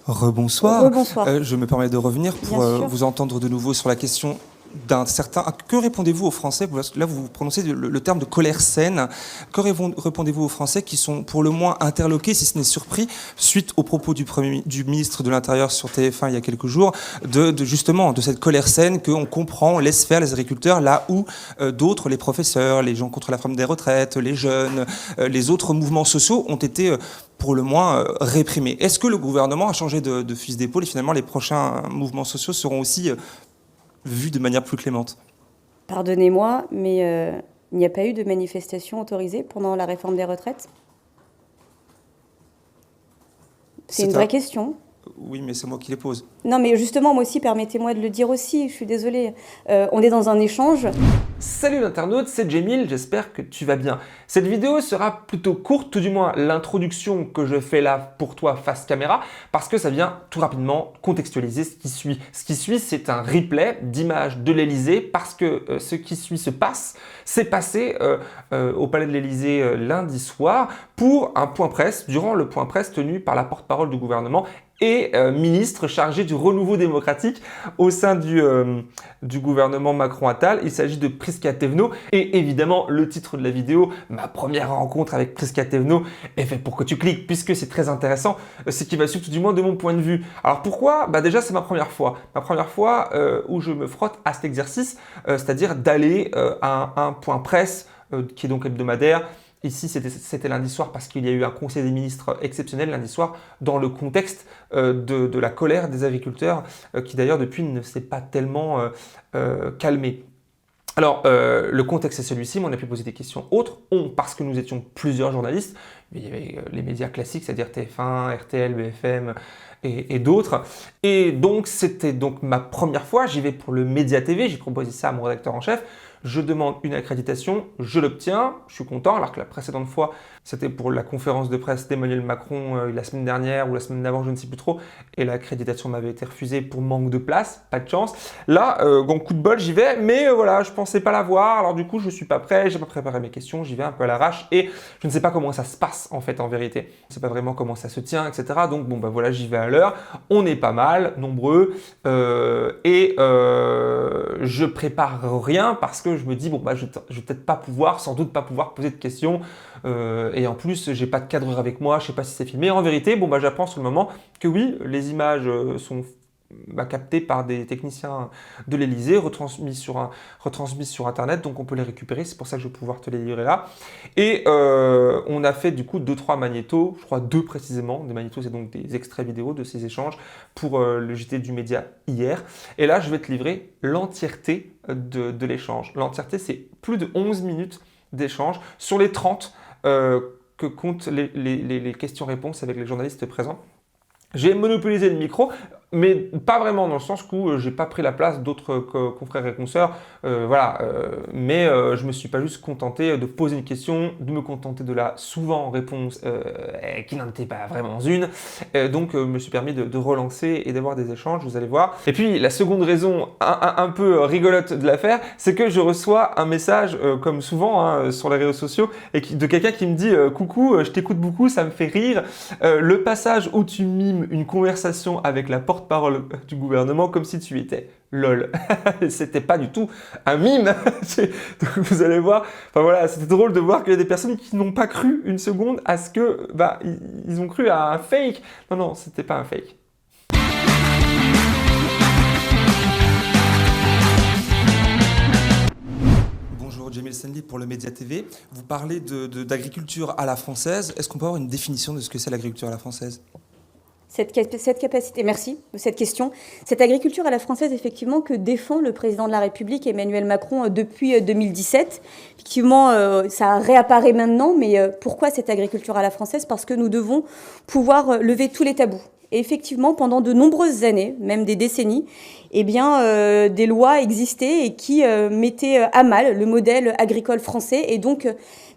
Rebonsoir. Rebonsoir. Je me permets de revenir pour vous entendre de nouveau sur la question d'un certain... Que répondez-vous aux Français? Là, vous prononcez le terme de colère saine. Que répondez-vous aux Français qui sont pour le moins interloqués, si ce n'est surpris, suite aux propos du ministre de l'Intérieur sur TF1 il y a quelques jours, justement de cette colère saine qu'on comprend, on laisse faire les agriculteurs, là où d'autres, les professeurs, les gens contre la réforme des retraites, les jeunes, les autres mouvements sociaux ont été... pour le moins réprimés. Est-ce que le gouvernement a changé de fusil d'épaule et finalement les prochains mouvements sociaux seront aussi vus de manière plus clémente? Pardonnez-moi, mais il n'y a pas eu de manifestation autorisée pendant la réforme des retraites? C'est une vraie question. Oui, mais c'est moi qui les pose. Non, mais justement, moi aussi, permettez-moi de le dire aussi, je suis désolée. On est dans un échange. Salut l'internaute, c'est Djemil, j'espère que tu vas bien. Cette vidéo sera plutôt courte, tout du moins l'introduction que je fais là pour toi face caméra, parce que ça vient tout rapidement contextualiser ce qui suit. Ce qui suit, c'est un replay d'images de l'Elysée, parce que ce qui suit s'est passé au Palais de l'Elysée lundi soir pour un point presse, durant le point presse tenu par la porte-parole du gouvernement et ministre chargé du renouveau démocratique au sein du gouvernement Macron-Attal. Il s'agit de Prisca Thévenot et évidemment le titre de la vidéo, ma première rencontre avec Prisca Thévenot, est fait pour que tu cliques puisque c'est très intéressant, ce qui va suivre tout du moins de mon point de vue. Alors pourquoi? Déjà c'est ma première fois où je me frotte à cet exercice, c'est-à-dire d'aller à un point presse qui est donc hebdomadaire. Ici, c'était lundi soir parce qu'il y a eu un conseil des ministres exceptionnel lundi soir dans le contexte de la colère des agriculteurs qui d'ailleurs depuis ne s'est pas tellement calmé. Alors, le contexte est celui-ci, mais on a pu poser des questions autres. Parce que nous étions plusieurs journalistes, il y avait les médias classiques, c'est-à-dire TF1, RTL, BFM et d'autres. Et donc, c'était donc ma première fois. J'y vais pour le Média TV, j'ai proposé ça à mon rédacteur en chef. Je demande une accréditation, je l'obtiens, je suis content, alors que la précédente fois, c'était pour la conférence de presse d'Emmanuel Macron la semaine dernière ou la semaine d'avant, je ne sais plus trop, et l'accréditation m'avait été refusée pour manque de place, pas de chance. Là, bon, coup de bol, j'y vais, mais voilà, je pensais pas l'avoir, alors du coup, je suis pas prêt, j'ai pas préparé mes questions, j'y vais un peu à l'arrache, et je ne sais pas comment ça se passe, en fait, en vérité. Je ne sais pas vraiment comment ça se tient, etc. Donc, bon, voilà, j'y vais à l'heure, on est pas mal, nombreux, je prépare rien parce que je me dis, je vais peut-être pas pouvoir, sans doute pas pouvoir poser de questions. Et en plus, j'ai pas de cadreur avec moi, je sais pas si c'est filmé. En vérité, j'apprends sur le moment que oui, les images sont captées par des techniciens de l'Elysée, retransmises sur Internet, donc on peut les récupérer. C'est pour ça que je vais pouvoir te les livrer là. Et on a fait du coup 2-3 magnétos, je crois 2 précisément. Des magnétos, c'est donc des extraits vidéo de ces échanges pour le JT du Média hier. Et là, je vais te livrer l'entièreté de l'échange. L'entièreté, c'est plus de 11 minutes d'échange sur les 30 que comptent les questions-réponses avec les journalistes présents. J'ai monopolisé le micro, mais pas vraiment dans le sens où j'ai pas pris la place d'autres confrères et consoeurs, mais je me suis pas juste contenté de poser une question, de me contenter de la souvent réponse qui n'en était pas vraiment une, donc je me suis permis de relancer et d'avoir des échanges, vous allez voir. Et puis la seconde raison un peu rigolote de l'affaire, c'est que je reçois un message comme souvent sur les réseaux sociaux et de quelqu'un qui me dit coucou, je t'écoute beaucoup, ça me fait rire, le passage où tu mimes une conversation avec la porte-parole du gouvernement comme si tu étais lol. C'était pas du tout un mime. Donc vous allez voir, c'était drôle de voir qu'il y a des personnes qui n'ont pas cru une seconde à ce que, ils ont cru à un fake. Non, c'était pas un fake. Bonjour, Djemil Senli pour le Média TV. Vous parlez d'agriculture à la française. Est-ce qu'on peut avoir une définition de ce que c'est l'agriculture à la française ? Cette capacité, merci de cette question. Cette agriculture à la française, effectivement, que défend le président de la République, Emmanuel Macron, depuis 2017. Effectivement, ça réapparaît maintenant, mais pourquoi cette agriculture à la française? Parce que nous devons pouvoir lever tous les tabous. Et effectivement, pendant de nombreuses années, même des décennies, des lois existaient et qui mettaient à mal le modèle agricole français et donc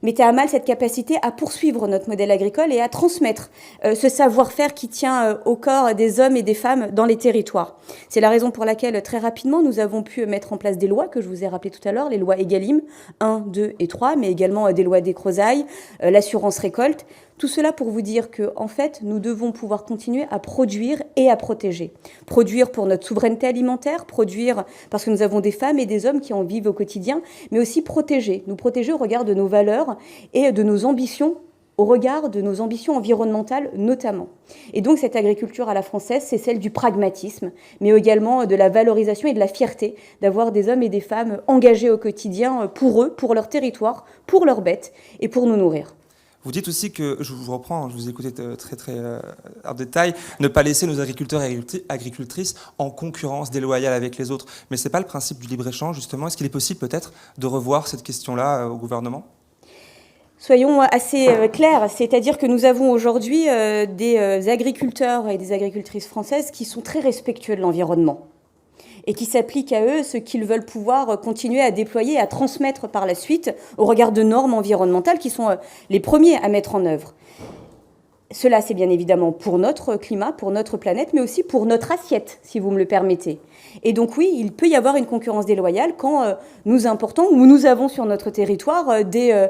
mettait à mal cette capacité à poursuivre notre modèle agricole et à transmettre ce savoir-faire qui tient au corps des hommes et des femmes dans les territoires. C'est la raison pour laquelle, très rapidement, nous avons pu mettre en place des lois que je vous ai rappelées tout à l'heure, les lois Egalim 1, 2 et 3, mais également des lois Descrozaille, l'assurance récolte. Tout cela pour vous dire que, en fait, nous devons pouvoir continuer à produire et à protéger. Produire pour notre souveraineté alimentaire, produire parce que nous avons des femmes et des hommes qui en vivent au quotidien, mais aussi protéger. Nous protéger au regard de nos valeurs et de nos ambitions, au regard de nos ambitions environnementales notamment. Et donc cette agriculture à la française, c'est celle du pragmatisme, mais également de la valorisation et de la fierté d'avoir des hommes et des femmes engagés au quotidien pour eux, pour leur territoire, pour leurs bêtes et pour nous nourrir. Vous dites aussi que, je vous reprends, je vous écoutais très en détail, ne pas laisser nos agriculteurs et agricultrices en concurrence déloyale avec les autres. Mais ce n'est pas le principe du libre-échange, justement. Est-ce qu'il est possible peut-être de revoir cette question-là au gouvernement ? Soyons assez clairs, c'est-à-dire que nous avons aujourd'hui des agriculteurs et des agricultrices françaises qui sont très respectueux de l'environnement et qui s'appliquent à eux ce qu'ils veulent pouvoir continuer à déployer et à transmettre par la suite au regard de normes environnementales qui sont les premiers à mettre en œuvre. Cela, c'est bien évidemment pour notre climat, pour notre planète, mais aussi pour notre assiette, si vous me le permettez. Et donc oui, il peut y avoir une concurrence déloyale quand nous importons ou nous avons sur notre territoire des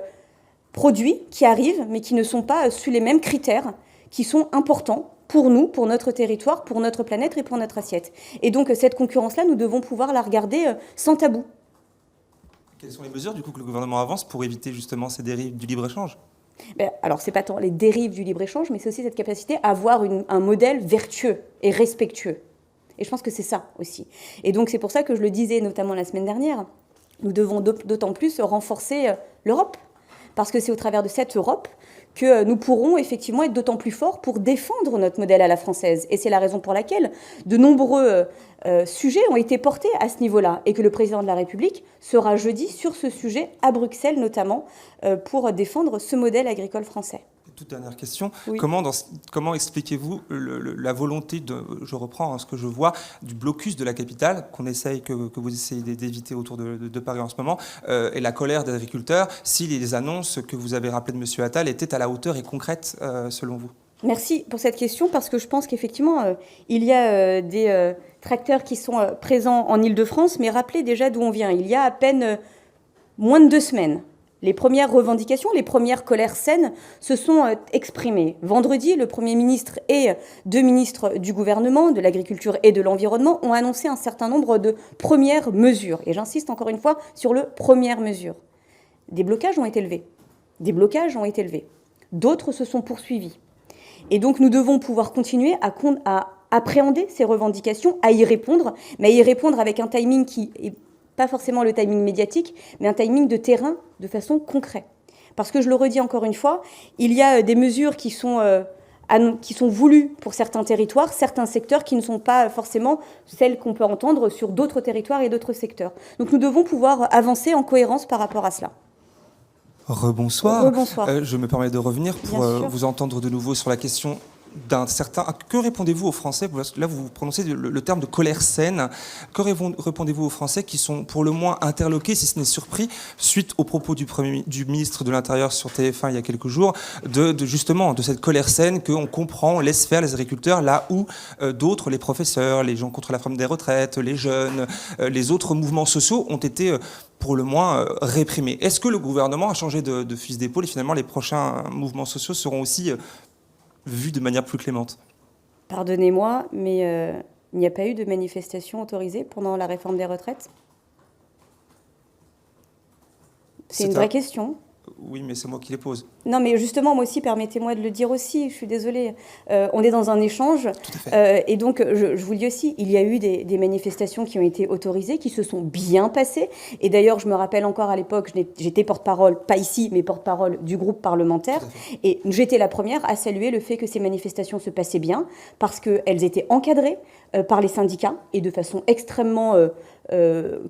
produits qui arrivent, mais qui ne sont pas sous les mêmes critères, qui sont importants pour nous, pour notre territoire, pour notre planète et pour notre assiette. Et donc cette concurrence-là, nous devons pouvoir la regarder sans tabou. Quelles sont les mesures du coup que le gouvernement avance pour éviter justement ces dérives du libre-échange ? Alors c'est pas tant les dérives du libre-échange, mais c'est aussi cette capacité à avoir un modèle vertueux et respectueux. Et je pense que c'est ça aussi. Et donc c'est pour ça que je le disais notamment la semaine dernière, nous devons d'autant plus renforcer l'Europe. Parce que c'est au travers de cette Europe que nous pourrons effectivement être d'autant plus forts pour défendre notre modèle à la française. Et c'est la raison pour laquelle de nombreux sujets ont été portés à ce niveau-là et que le président de la République sera jeudi sur ce sujet, à Bruxelles notamment, pour défendre ce modèle agricole français. Toute dernière question, oui. Comment expliquez-vous la volonté, je reprends ce que je vois, du blocus de la capitale, que vous essayez d'éviter autour de Paris en ce moment, et la colère des agriculteurs, si les annonces que vous avez rappelées de M. Attal étaient à la hauteur et concrètes selon vous ? Merci pour cette question, parce que je pense qu'effectivement, il y a des tracteurs qui sont présents en Île-de-France, mais rappelez déjà d'où on vient. Il y a à peine moins de 2 semaines, les premières revendications, les premières colères saines se sont exprimées. Vendredi, le Premier ministre et 2 ministres du gouvernement, de l'Agriculture et de l'Environnement, ont annoncé un certain nombre de premières mesures. Et j'insiste encore une fois sur le premières mesures. Des blocages ont été levés. D'autres se sont poursuivis. Et donc nous devons pouvoir continuer à appréhender ces revendications, à y répondre, mais à y répondre avec un timing qui est pas forcément le timing médiatique, mais un timing de terrain de façon concrète. Parce que je le redis encore une fois, il y a des mesures qui sont voulues pour certains territoires, certains secteurs qui ne sont pas forcément celles qu'on peut entendre sur d'autres territoires et d'autres secteurs. Donc nous devons pouvoir avancer en cohérence par rapport à cela. Rebonsoir. Rebonsoir. Je me permets de revenir pour vous entendre de nouveau sur la question d'un certain... Que répondez-vous aux Français ? Là, vous prononcez le terme de colère saine. Que répondez-vous aux Français qui sont pour le moins interloqués, si ce n'est surpris, suite aux propos du ministre de l'Intérieur sur TF1 il y a quelques jours, justement de cette colère saine qu'on comprend, on laisse faire les agriculteurs, là où d'autres, les professeurs, les gens contre la réforme des retraites, les jeunes, les autres mouvements sociaux ont été... pour le moins réprimés. Est-ce que le gouvernement a changé de fusil d'épaule et finalement les prochains mouvements sociaux seront aussi vus de manière plus clémente ? Pardonnez-moi, mais il n'y a pas eu de manifestation autorisée pendant la réforme des retraites ? C'est une vraie question. Oui, mais c'est moi qui les pose. Non, mais justement, moi aussi, permettez-moi de le dire aussi, je suis désolée. On est dans un échange. Tout à fait. Et donc, je vous le dis aussi, il y a eu des manifestations qui ont été autorisées, qui se sont bien passées. Et d'ailleurs, je me rappelle encore à l'époque, j'étais porte-parole, pas ici, mais porte-parole du groupe parlementaire. Et j'étais la première à saluer le fait que ces manifestations se passaient bien, parce qu'elles étaient encadrées par les syndicats, et de façon extrêmement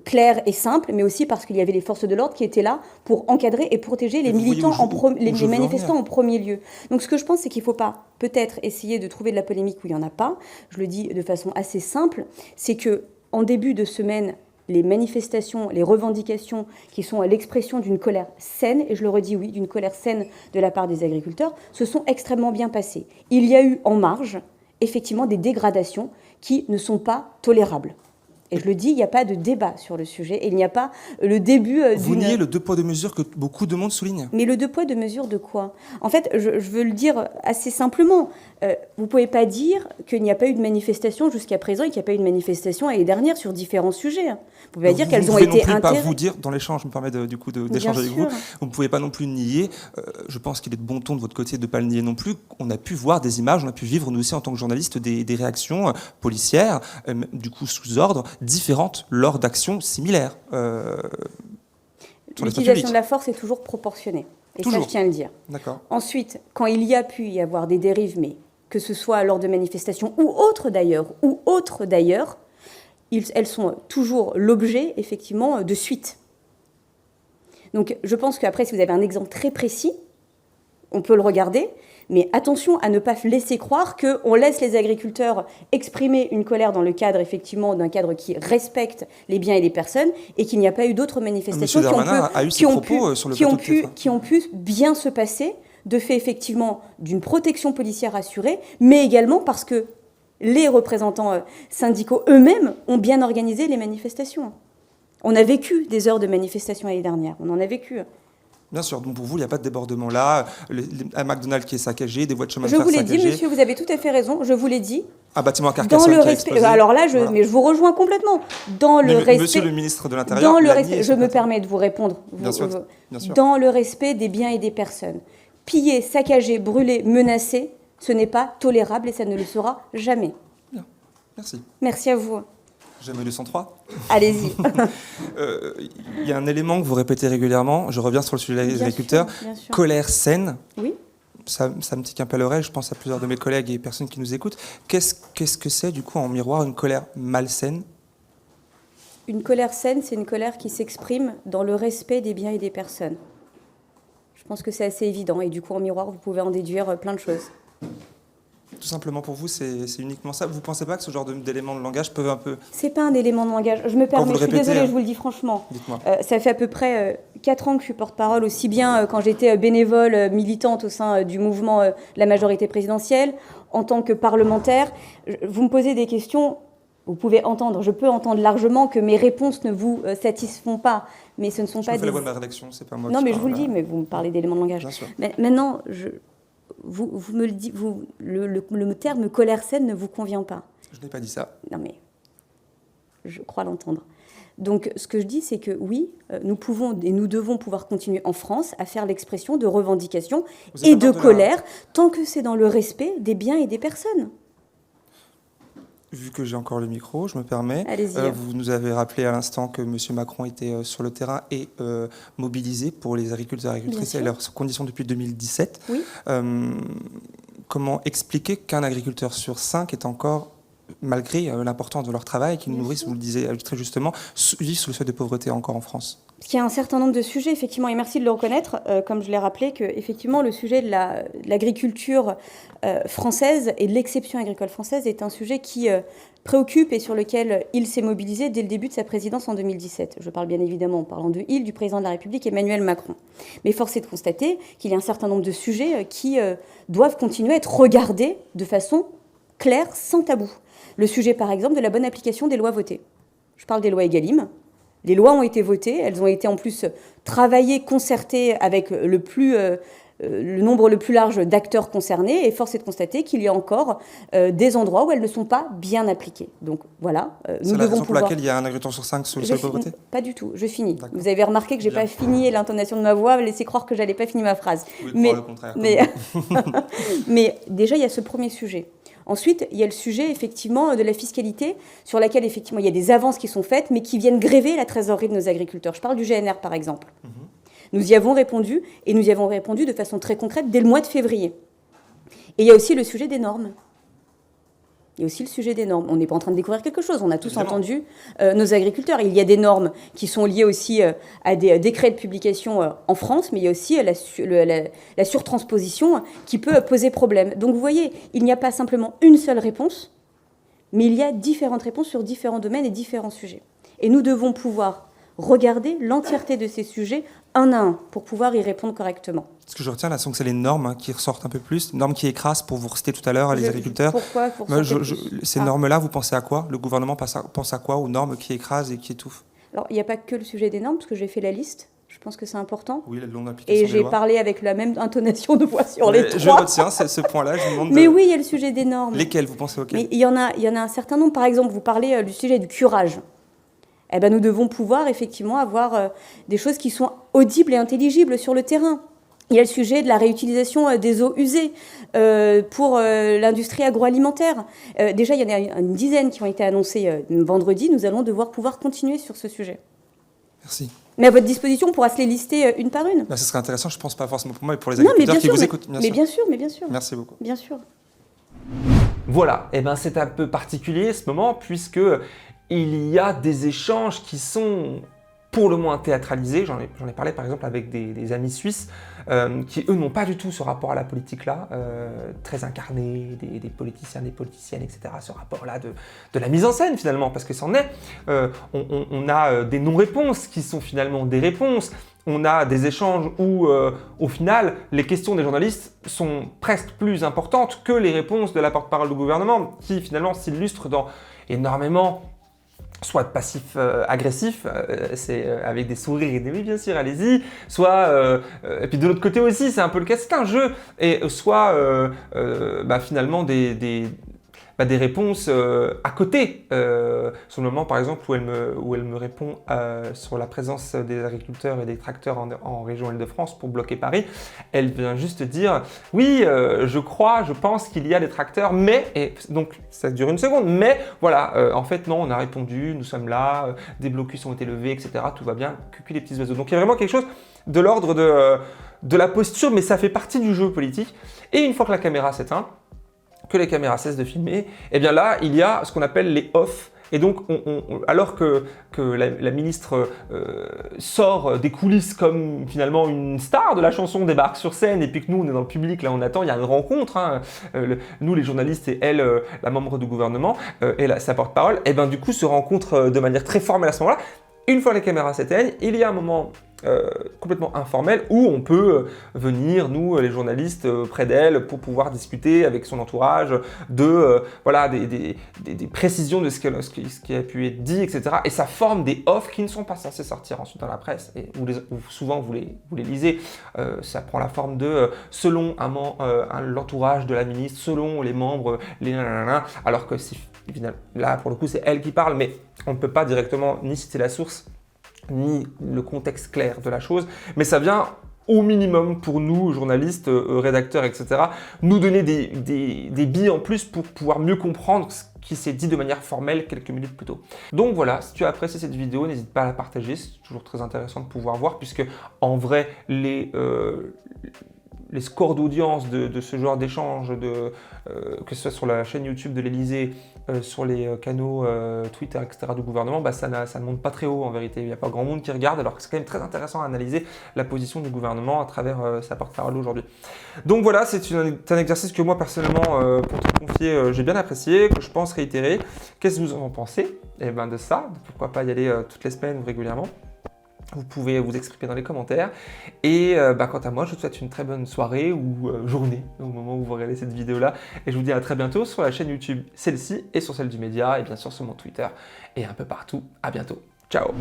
claire et simple, mais aussi parce qu'il y avait les forces de l'ordre qui étaient là pour encadrer et protéger les militants, les manifestants en premier lieu. Donc ce que je pense, c'est qu'il ne faut pas peut-être essayer de trouver de la polémique où il n'y en a pas. Je le dis de façon assez simple, c'est qu'en début de semaine, les manifestations, les revendications qui sont l'expression d'une colère saine, et je le redis, oui, d'une colère saine de la part des agriculteurs, se sont extrêmement bien passées. Il y a eu en marge, effectivement, des dégradations qui ne sont pas tolérables. Et je le dis, il n'y a pas de débat sur le sujet, et il n'y a pas le début Vous niez le 2 poids 2 mesures que beaucoup de monde souligne. Mais le 2 poids 2 mesures de quoi? En fait, je veux le dire assez simplement. Vous ne pouvez pas dire qu'il n'y a pas eu de manifestation jusqu'à présent et qu'il n'y a pas eu de manifestation l'année dernière sur différents sujets. Vous ne pouvez pas dire qu'elles ont été Vous ne pouvez pas intéressées. vous dire, dans l'échange, je me permets d'échanger avec vous, vous ne pouvez pas non plus nier, je pense qu'il est de bon ton de votre côté de ne pas le nier non plus, on a pu voir des images, on a pu vivre nous aussi en tant que journalistes des réactions policières, du coup sous ordre, différentes lors d'actions similaires. L'utilisation de la force est toujours proportionnée. Et toujours. Ça, je tiens à le dire. D'accord. Ensuite, quand il y a pu y avoir des dérives, mais que ce soit lors de manifestations ou autres d'ailleurs, elles sont toujours l'objet, effectivement, de suites. Donc, je pense qu'après, si vous avez un exemple très précis, on peut le regarder, mais attention à ne pas laisser croire qu'on laisse les agriculteurs exprimer une colère dans le cadre, effectivement, d'un cadre qui respecte les biens et les personnes, et qu'il n'y a pas eu d'autres manifestations qui ont pu bien se passer, de fait, effectivement, d'une protection policière assurée, mais également parce que les représentants syndicaux eux-mêmes ont bien organisé les manifestations. On a vécu des heures de manifestation l'année dernière, on en a vécu. Bien sûr, donc pour vous, il n'y a pas de débordement là, un McDonald's qui est saccagé, des voies de chemin de fer saccagées. Je vous l'ai dit, monsieur, vous avez tout à fait raison, je vous l'ai dit. Un bâtiment à Carcassonne qui a explosé. Alors là, mais je vous rejoins complètement. Monsieur le ministre de l'Intérieur, je me permets de vous répondre. Bien sûr. Dans le respect des biens et des personnes. Piller, saccager, brûler, menacer, ce n'est pas tolérable et ça ne le sera jamais. Bien, merci. Merci à vous. Jamais le 103. Allez-y. Il y a un élément que vous répétez régulièrement, je reviens sur le sujet des agriculteurs, colère saine. Oui. Ça me tique un peu à l'oreille, je pense à plusieurs de mes collègues et personnes qui nous écoutent. Qu'est-ce que c'est, du coup, en miroir, une colère malsaine? Une colère saine, c'est une colère qui s'exprime dans le respect des biens et des personnes. Je pense que c'est assez évident, et du coup, en miroir, vous pouvez en déduire plein de choses. Tout simplement pour vous, c'est uniquement ça. Vous ne pensez pas que ce genre d'éléments de langage peuvent un peu... C'est pas un élément de langage. Je me permets, je suis désolée, je vous le dis franchement. Dites-moi. Ça fait à peu près 4 ans que je suis porte-parole, aussi bien quand j'étais bénévole, militante au sein du mouvement de la majorité présidentielle, en tant que parlementaire. Vous me posez des questions, vous pouvez entendre, je peux entendre largement que mes réponses ne vous satisfont pas, mais ce ne sont pas des... Je fais la voix de ma rédaction, c'est pas moi Non, qui mais parle, je vous le dis, mais vous me parlez d'éléments de langage. Bien sûr. Mais maintenant, vous me le dites, le terme colère saine ne vous convient pas. Je n'ai pas dit ça. Non, mais je crois l'entendre. Donc, ce que je dis, c'est que oui, nous pouvons et nous devons pouvoir continuer en France à faire l'expression de revendication et de colère, tant que c'est dans le respect des biens et des personnes. Vu que j'ai encore le micro, je me permets. Allez-y. Vous nous avez rappelé à l'instant que M. Macron était sur le terrain et mobilisé pour les agriculteurs et agricultrices et leurs conditions depuis 2017. Oui. Comment expliquer qu'un agriculteur sur 5 est encore, malgré l'importance de leur travail, qu'ils nourrissent, vous le disiez très justement, vivent sous le seuil de pauvreté encore en France? Parce qu'il y a un certain nombre de sujets, effectivement, et merci de le reconnaître, comme je l'ai rappelé, que effectivement le sujet de l'agriculture française et de l'exception agricole française est un sujet qui préoccupe et sur lequel il s'est mobilisé dès le début de sa présidence en 2017. Je parle bien évidemment, en parlant de il, du président de la République Emmanuel Macron. Mais force est de constater qu'il y a un certain nombre de sujets qui doivent continuer à être regardés de façon claire, sans tabou. Le sujet, par exemple, de la bonne application des lois votées. Je parle des lois Egalim. Les lois ont été votées, elles ont été en plus travaillées, concertées avec le nombre le plus large d'acteurs concernés, et force est de constater qu'il y a encore des endroits où elles ne sont pas bien appliquées. Donc voilà, nous devons pouvoir... C'est la raison pour laquelle il y a un agriculteur sur 5 sous le seuil de pauvreté ? Pas du tout, je finis. Vous avez remarqué que je n'ai pas fini l'intonation de ma voix, laissez croire que je n'allais pas finir ma phrase. Oui, le contraire. Mais déjà, il y a ce premier sujet. Ensuite, il y a le sujet, effectivement, de la fiscalité, sur laquelle, effectivement, il y a des avances qui sont faites, mais qui viennent gréver la trésorerie de nos agriculteurs. Je parle du GNR, par exemple. Nous y avons répondu, et nous y avons répondu de façon très concrète dès le mois de février. Et il y a aussi le sujet des normes. Il y a aussi le sujet des normes. On n'est pas en train de découvrir quelque chose. On a tous entendu nos agriculteurs. Il y a des normes qui sont liées aussi à des décrets de publication en France, mais il y a aussi la surtransposition qui peut poser problème. Donc vous voyez, il n'y a pas simplement une seule réponse, mais il y a différentes réponses sur différents domaines et différents sujets. Et nous devons pouvoir regarder l'entièreté de ces sujets un à un pour pouvoir y répondre correctement. Ce que je retiens là, c'est les normes qui ressortent un peu plus, normes qui écrasent, pour vous citer tout à l'heure, les agriculteurs. Pourquoi Ces normes-là, vous pensez à quoi? Le gouvernement pense à quoi? Aux normes qui écrasent et qui étouffent? Alors, il n'y a pas que le sujet des normes, parce que j'ai fait la liste. Je pense que c'est important. Oui, la longue application et j'ai parlé avec la même intonation de voix sur les trois. Je retiens ce point-là. Je vous demande Mais oui, il y a le sujet des normes. Lesquelles vous pensez auxquelles? Mais il y en a un certain nombre. Par exemple, vous parlez du sujet du curage. Eh ben, nous devons pouvoir effectivement avoir des choses qui sont audibles et intelligibles sur le terrain. Il y a le sujet de la réutilisation des eaux usées pour l'industrie agroalimentaire. Déjà, il y en a une dizaine qui ont été annoncées vendredi. Nous allons devoir pouvoir continuer sur ce sujet. Merci. Mais à votre disposition, on pourra se les lister une par une. Ce serait intéressant, je ne pense pas forcément pour moi, mais pour les agriculteurs qui vous écoutent. Mais bien sûr. Merci beaucoup. Bien sûr. Voilà, et ben c'est un peu particulier ce moment, puisque il y a des échanges qui sont pour le moins théâtralisés. J'en ai parlé par exemple avec des amis suisses qui, eux, n'ont pas du tout ce rapport à la politique-là, très incarné, des politiciens, des politiciennes, etc. Ce rapport-là de la mise en scène, finalement, parce que c'en est. On a des non-réponses qui sont finalement des réponses. On a des échanges où, au final, les questions des journalistes sont presque plus importantes que les réponses de la porte-parole du gouvernement, qui finalement s'illustrent dans énormément soit de passif agressif, c'est avec des sourires et des oui bien sûr allez-y, soit et puis de l'autre côté aussi c'est un peu le cas, c'est un jeu, et soit finalement des réponses à côté. Sur le moment par exemple où elle me répond sur la présence des agriculteurs et des tracteurs en région Île-de-France pour bloquer Paris, elle vient juste dire oui je pense qu'il y a des tracteurs, mais, et donc ça dure une seconde, mais voilà, en fait non, on a répondu, nous sommes là, des blocus ont été levés, etc. Tout va bien, cucu les petits oiseaux. Donc il y a vraiment quelque chose de l'ordre de la posture, mais ça fait partie du jeu politique. Et une fois que la caméra s'éteint, que les caméras cessent de filmer, et bien là, il y a ce qu'on appelle les off. Et donc, alors que la ministre sort des coulisses comme finalement une star de la chanson débarque sur scène, et puis que nous, on est dans le public, là on attend, il y a une rencontre, hein, nous les journalistes et elle, la membre du gouvernement, et sa porte-parole, et bien du coup se rencontrent de manière très formelle à ce moment-là. Une fois les caméras s'éteignent, il y a un moment complètement informel où on peut venir, nous les journalistes, près d'elle pour pouvoir discuter avec son entourage de des précisions de ce qui a pu être dit, etc. Et ça forme des offres qui ne sont pas censées sortir ensuite dans la presse, et où souvent vous les lisez. Ça prend la forme de selon l'entourage de la ministre, selon les membres, les nanana, alors que là pour le coup c'est elle qui parle, mais on ne peut pas directement ni citer la source ni le contexte clair de la chose, mais ça vient au minimum pour nous, journalistes, rédacteurs, etc., nous donner des billes en plus pour pouvoir mieux comprendre ce qui s'est dit de manière formelle quelques minutes plus tôt. Donc voilà, si tu as apprécié cette vidéo, n'hésite pas à la partager, c'est toujours très intéressant de pouvoir voir, puisque en vrai, les scores d'audience de ce genre d'échange, que ce soit sur la chaîne YouTube de l'Élysée, sur les canaux Twitter, etc. du gouvernement, ça ne monte pas très haut en vérité. Il n'y a pas grand monde qui regarde, alors que c'est quand même très intéressant à analyser la position du gouvernement à travers sa porte-parole aujourd'hui. Donc voilà, c'est un exercice que moi personnellement, pour te confier, j'ai bien apprécié, que je pense réitérer. Qu'est-ce que vous en pensez de ça? Pourquoi pas y aller toutes les semaines ou régulièrement? Vous pouvez vous exprimer dans les commentaires. Et quant à moi, je vous souhaite une très bonne soirée ou journée au moment où vous regardez cette vidéo-là. Et je vous dis à très bientôt sur la chaîne YouTube, celle-ci, et sur celle du média, et bien sûr sur mon Twitter, et un peu partout. À bientôt. Ciao!